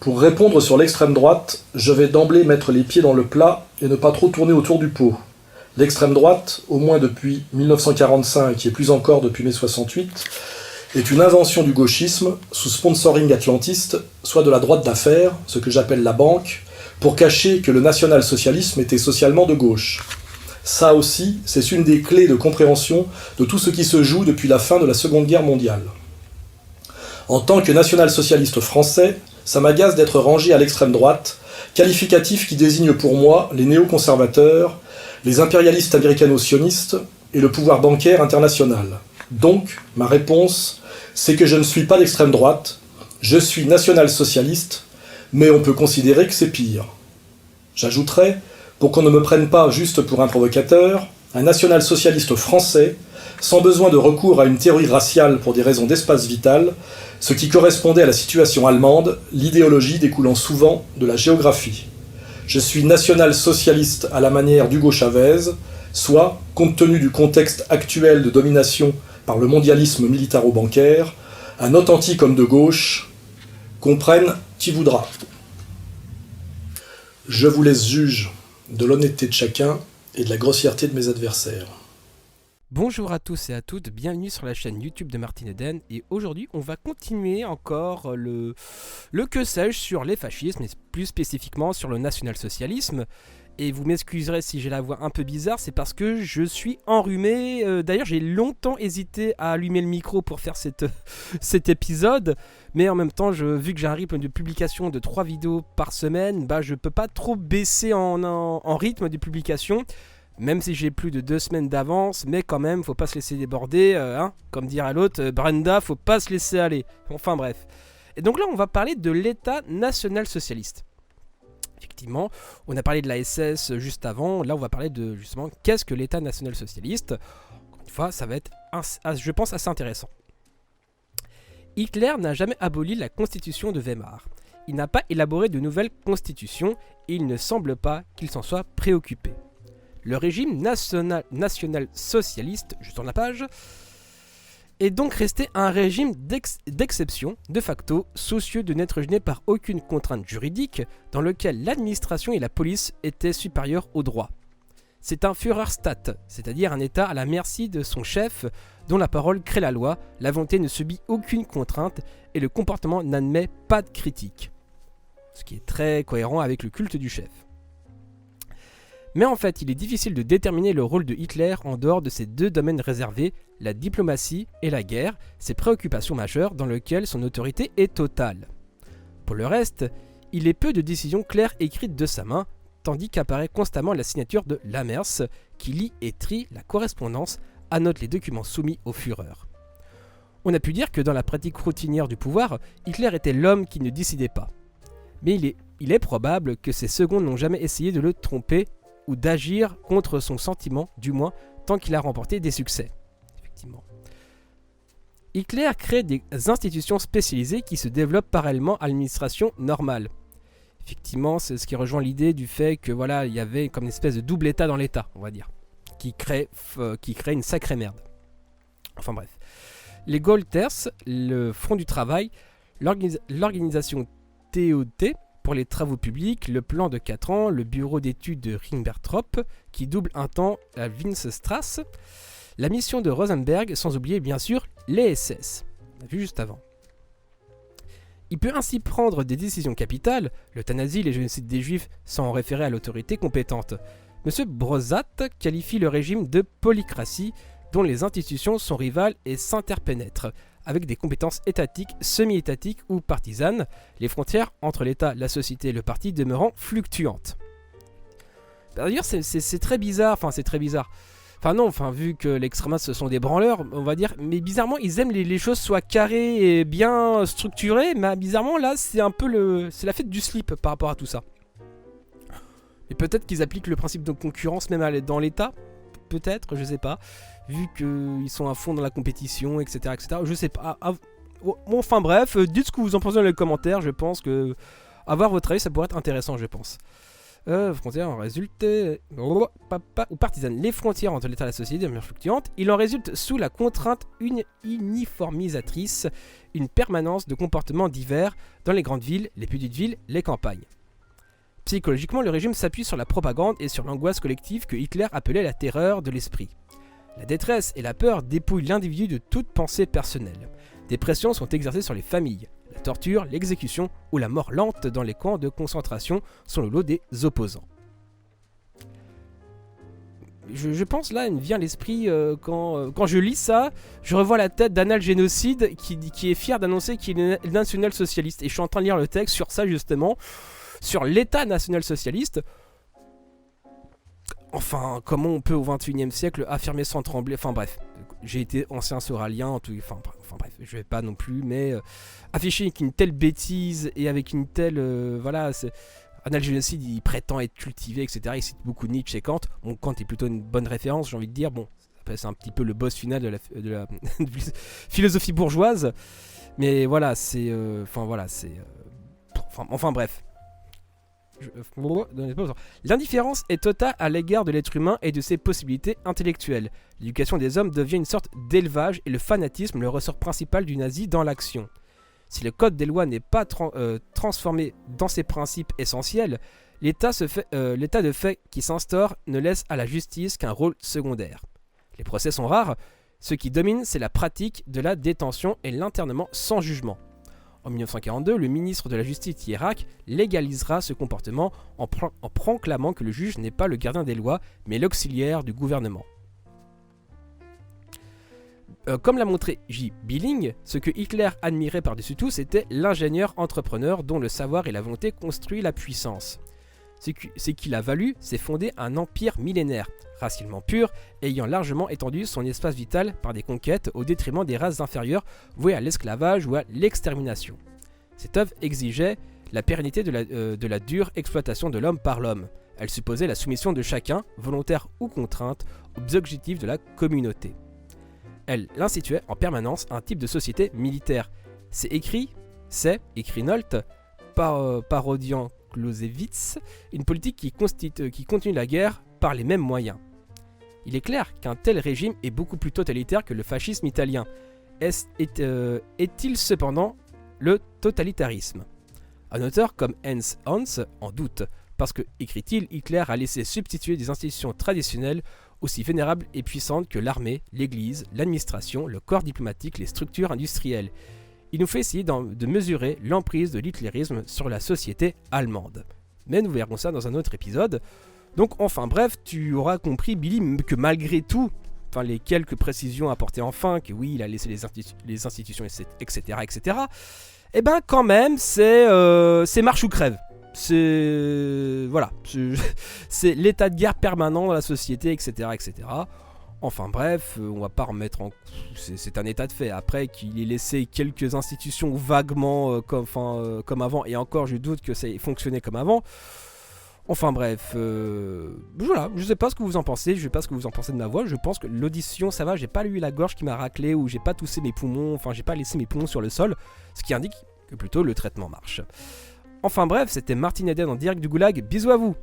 Pour répondre sur l'extrême droite, je vais d'emblée mettre les pieds dans le plat et ne pas trop tourner autour du pot. L'extrême droite, au moins depuis 1945 et plus encore depuis mai 68, est une invention du gauchisme sous sponsoring atlantiste, soit de la droite d'affaires, ce que j'appelle la banque, pour cacher que le national-socialisme était socialement de gauche. Ça aussi, c'est une des clés de compréhension de tout ce qui se joue depuis la fin de la Seconde Guerre mondiale. En tant que national-socialiste français, ça m'agace d'être rangé à l'extrême droite, qualificatif qui désigne pour moi les néoconservateurs, les impérialistes américano-sionistes et le pouvoir bancaire international. Donc, ma réponse, c'est que je ne suis pas d'extrême droite, je suis national-socialiste, mais on peut considérer que c'est pire. J'ajouterai, pour qu'on ne me prenne pas juste pour un provocateur, un national-socialiste français, sans besoin de recours à une théorie raciale pour des raisons d'espace vital, ce qui correspondait à la situation allemande, l'idéologie découlant souvent de la géographie. Je suis national-socialiste à la manière d'Hugo Chavez, soit, compte tenu du contexte actuel de domination par le mondialisme militaro-bancaire, un authentique homme de gauche, comprenne qui voudra. Je vous laisse juge de l'honnêteté de chacun et de la grossièreté de mes adversaires. Bonjour à tous et à toutes, bienvenue sur la chaîne YouTube de Martin Eden et aujourd'hui on va continuer encore le que sais-je sur les fascismes et plus spécifiquement sur le national-socialisme. Et vous m'excuserez si j'ai la voix un peu bizarre, c'est parce que je suis enrhumé. D'ailleurs j'ai longtemps hésité à allumer le micro pour faire cet épisode, mais en même temps vu que j'ai un rythme de publication de 3 vidéos par semaine, je peux pas trop baisser en rythme de publication. Même si j'ai plus de 2 semaines d'avance, mais quand même, faut pas se laisser déborder, comme dirait l'autre, Brenda, faut pas se laisser aller. Enfin bref. Et donc là, on va parler de l'État national-socialiste. Effectivement, on a parlé de la SS juste avant, là on va parler de, justement, qu'est-ce que l'État national-socialiste. Encore une fois, ça va être, je pense, assez intéressant. Hitler n'a jamais aboli la constitution de Weimar. Il n'a pas élaboré de nouvelle constitution et il ne semble pas qu'il s'en soit préoccupé. Le régime national-socialiste, je tourne la page, est donc resté un régime d'exception, de facto, soucieux de n'être gêné par aucune contrainte juridique, dans lequel l'administration et la police étaient supérieures au droit. C'est un Führerstaat, c'est-à-dire un État à la merci de son chef, dont la parole crée la loi, la volonté ne subit aucune contrainte et le comportement n'admet pas de critique. Ce qui est très cohérent avec le culte du chef. Mais en fait, il est difficile de déterminer le rôle de Hitler en dehors de ces deux domaines réservés, la diplomatie et la guerre, ses préoccupations majeures dans lesquelles son autorité est totale. Pour le reste, il est peu de décisions claires écrites de sa main, tandis qu'apparaît constamment la signature de Lammers, qui lit et trie la correspondance, annote les documents soumis au Führer. On a pu dire que dans la pratique routinière du pouvoir, Hitler était l'homme qui ne décidait pas. Mais il est probable que ses secondes n'ont jamais essayé de le tromper, ou d'agir contre son sentiment, du moins, tant qu'il a remporté des succès. Effectivement. Hitler crée des institutions spécialisées qui se développent parallèlement à l'administration normale. Effectivement, c'est ce qui rejoint l'idée du fait que voilà, il y avait comme une espèce de double état dans l'état, on va dire, qui crée une sacrée merde. Enfin bref. Les Golters, le Front du Travail, l'organisation TOT, pour les travaux publics, le plan de 4 ans, le bureau d'études de Ribbentrop, qui double un temps à Winsestrasse, la mission de Rosenberg, sans oublier bien sûr les SS, on a vu juste avant. Il peut ainsi prendre des décisions capitales, l'euthanasie, les génocides des juifs, sans en référer à l'autorité compétente. M. Brozat qualifie le régime de polycratie, dont les institutions sont rivales et s'interpénètrent, avec des compétences étatiques, semi-étatiques ou partisanes, les frontières entre l'État, la société et le parti demeurant fluctuantes. D'ailleurs, c'est très bizarre, vu que les extrémistes ce sont des branleurs, on va dire, mais bizarrement, ils aiment les choses soient carrées et bien structurées, mais bizarrement, là, c'est un peu c'est la fête du slip par rapport à tout ça. Et peut-être qu'ils appliquent le principe de concurrence même dans l'État, peut-être, je sais pas. Vu qu'ils sont à fond dans la compétition, etc. Je sais pas. Enfin bref, dites ce que vous en pensez dans les commentaires. Je pense que avoir votre avis, ça pourrait être intéressant, je pense. Frontières en résulte ou partisane. Les frontières entre l'État et la société demeurent fluctuantes. Il en résulte sous la contrainte uniformisatrice une permanence de comportements divers dans les grandes villes, les petites villes, les campagnes. Psychologiquement, le régime s'appuie sur la propagande et sur l'angoisse collective que Hitler appelait la terreur de l'esprit. La détresse et la peur dépouillent l'individu de toute pensée personnelle. Des pressions sont exercées sur les familles. La torture, l'exécution ou la mort lente dans les camps de concentration sont le lot des opposants. Je pense là, il me vient à l'esprit quand je lis ça, je revois la tête d'Anal Génocide qui est fier d'annoncer qu'il est national-socialiste. Et je suis en train de lire le texte sur ça justement, sur l'État national-socialiste. Enfin, comment on peut au XXIe siècle affirmer sans trembler. Enfin bref, j'ai été ancien soralien, enfin bref, je vais pas non plus, mais afficher avec une telle bêtise et avec une telle... Anal Génocide, il prétend être cultivé, etc. Il cite beaucoup Nietzsche et Kant. Bon, Kant est plutôt une bonne référence, j'ai envie de dire. Bon, c'est un petit peu le boss final de la philosophie bourgeoise. Mais voilà, c'est... Enfin bref. L'indifférence est totale à l'égard de l'être humain et de ses possibilités intellectuelles. L'éducation des hommes devient une sorte d'élevage et le fanatisme le ressort principal du nazi dans l'action. Si le code des lois n'est pas transformé dans ses principes essentiels, l'état de fait qui s'instaure ne laisse à la justice qu'un rôle secondaire. Les procès sont rares, ce qui domine c'est la pratique de la détention et l'internement sans jugement. En 1942, le ministre de la Justice Hiérac légalisera ce comportement en proclamant que le juge n'est pas le gardien des lois, mais l'auxiliaire du gouvernement. Comme l'a montré J. Billing, ce que Hitler admirait par-dessus tout, c'était l'ingénieur entrepreneur dont le savoir et la volonté construit la puissance. Ce qu'il a valu, c'est fonder un empire millénaire, racialement pur, ayant largement étendu son espace vital par des conquêtes au détriment des races inférieures vouées à l'esclavage ou à l'extermination. Cette œuvre exigeait la pérennité de la dure exploitation de l'homme par l'homme. Elle supposait la soumission de chacun, volontaire ou contrainte, aux objectifs de la communauté. Elle instituait en permanence un type de société militaire. C'est écrit Nolte, parodiant Clausewitz, une politique qui continue la guerre par les mêmes moyens. Il est clair qu'un tel régime est beaucoup plus totalitaire que le fascisme italien. Est-il cependant le totalitarisme ? Un auteur comme Hans en doute, parce que, écrit-il, Hitler a laissé substituer des institutions traditionnelles aussi vénérables et puissantes que l'armée, l'église, l'administration, le corps diplomatique, les structures industrielles. Il nous fait essayer de mesurer l'emprise de l'hitlérisme sur la société allemande. Mais nous verrons ça dans un autre épisode. Donc enfin bref, tu auras compris Billy que malgré tout, enfin les quelques précisions apportées enfin, que oui il a laissé les institutions etc. Et ben quand même c'est marche ou crève. C'est c'est l'état de guerre permanent dans la société etc. Enfin bref, on va pas remettre en... C'est un état de fait. Après qu'il ait laissé quelques institutions vaguement comme avant, et encore je doute que ça ait fonctionné comme avant. Enfin bref, voilà, je sais pas ce que vous en pensez, je sais pas ce que vous en pensez de ma voix, je pense que l'audition ça va, j'ai pas eu la gorge qui m'a raclé ou j'ai pas toussé mes poumons, enfin j'ai pas laissé mes poumons sur le sol, ce qui indique que plutôt le traitement marche. Enfin bref, c'était Martin Eden en direct du Goulag, bisous à vous.